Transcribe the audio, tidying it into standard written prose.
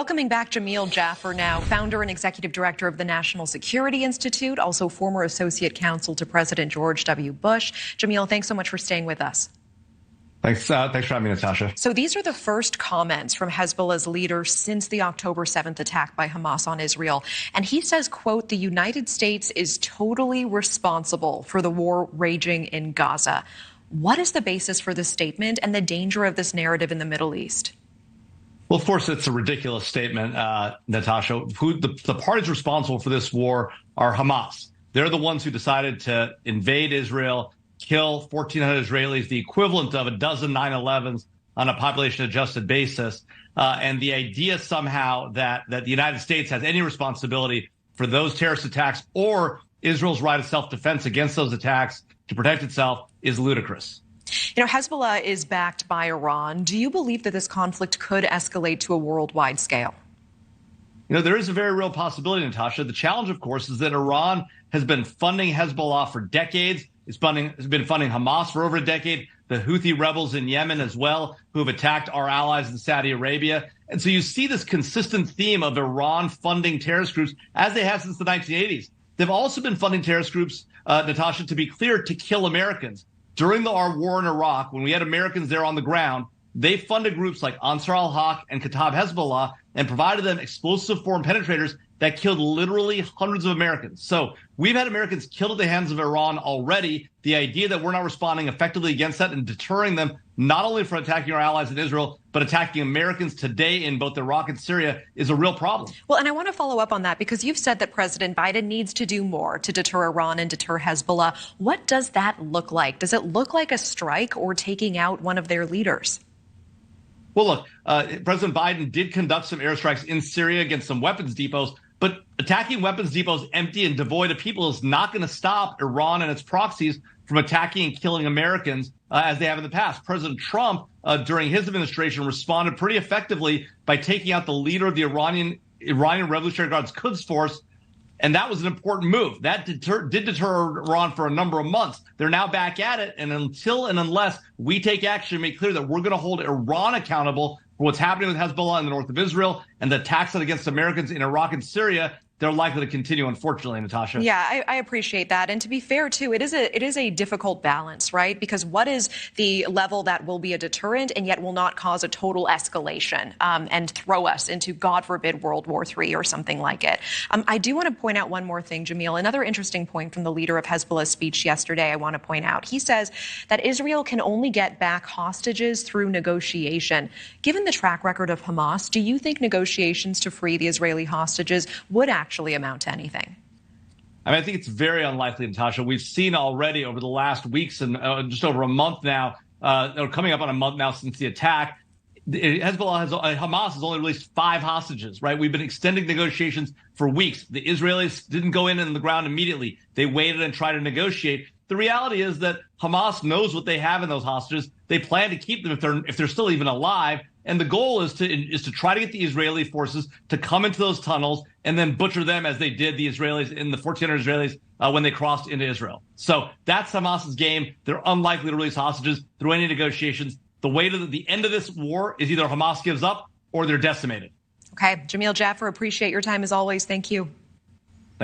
Welcoming back Jamil Jaffer now, founder and executive director of the National Security Institute, also former associate counsel to President George W. Bush. Jamil, thanks so much for staying with us. Thanks for having me, Natasha. So these are the first comments from Hezbollah's leader since the October 7th attack by Hamas on Israel. And he says, quote, the United States is totally responsible for the war raging in Gaza. What is the basis for this statement and the danger of this narrative in the Middle East? Well, of course, it's a ridiculous statement, Natasha. The parties responsible for this war are Hamas. They're the ones who decided to invade Israel, kill 1,400 Israelis, the equivalent of a dozen 9/11s on a population-adjusted basis. And the idea somehow that the United States has any responsibility for those terrorist attacks or Israel's right of self-defense against those attacks to protect itself is ludicrous. You know, Hezbollah is backed by Iran. Do you believe that this conflict could escalate to a worldwide scale? You know, there is a very real possibility, Natasha. The challenge, of course, is that Iran has been funding Hezbollah for decades. It's been funding Hamas for over a decade, the Houthi rebels in Yemen as well, who have attacked our allies in Saudi Arabia. And so you see this consistent theme of Iran funding terrorist groups, as they have since the 1980s. They've also been funding terrorist groups, Natasha, to be clear, to kill Americans. During our war in Iraq, when we had Americans there on the ground, they funded groups like Ansar al-Haq and Kataib Hezbollah and provided them explosive foreign penetrators that killed literally hundreds of Americans. So we've had Americans killed at the hands of Iran already. The idea that we're not responding effectively against that and deterring them, not only from attacking our allies in Israel, but attacking Americans today in both Iraq and Syria is a real problem. Well, and I want to follow up on that because you've said that President Biden needs to do more to deter Iran and deter Hezbollah. What does that look like? Does it look like a strike or taking out one of their leaders? Well, look, President Biden did conduct some airstrikes in Syria against some weapons depots, but attacking weapons depots empty and devoid of people is not going to stop Iran and its proxies from attacking and killing Americans as they have in the past. President Trump, during his administration, responded pretty effectively by taking out the leader of the Iranian Revolutionary Guard's Quds Force. And that was an important move. That did deter Iran for a number of months. They're now back at it. And until and unless we take action and make clear that we're going to hold Iran accountable for what's happening with Hezbollah in the north of Israel and the attacks against Americans in Iraq and Syria, they're likely to continue, unfortunately, Natasha. Yeah, I appreciate that. And to be fair, too, it is a difficult balance, right? Because what is the level that will be a deterrent and yet will not cause a total escalation and throw us into, God forbid, World War III or something like it? I do want to point out one more thing, Jamil. Another interesting point from the leader of Hezbollah's speech yesterday I want to point out. He says that Israel can only get back hostages through negotiation. Given the track record of Hamas, do you think negotiations to free the Israeli hostages would actually amount to anything? I mean, I think it's very unlikely, Natasha. We've seen already over the last weeks and just over a month now, or coming up on a month now since the attack, Hamas has only released 5 hostages, right? We've been extending negotiations for weeks. The Israelis didn't go in on the ground immediately. They waited and tried to negotiate. The reality is that Hamas knows what they have in those hostages. They plan to keep them if they're still even alive. And the goal is to try to get the Israeli forces to come into those tunnels and then butcher them as they did the Israelis in the 1,400 Israelis when they crossed into Israel. So that's Hamas's game. They're unlikely to release hostages through any negotiations. The way to the end of this war is either Hamas gives up or they're decimated. Okay, Jamil Jaffer, appreciate your time as always. Thank you.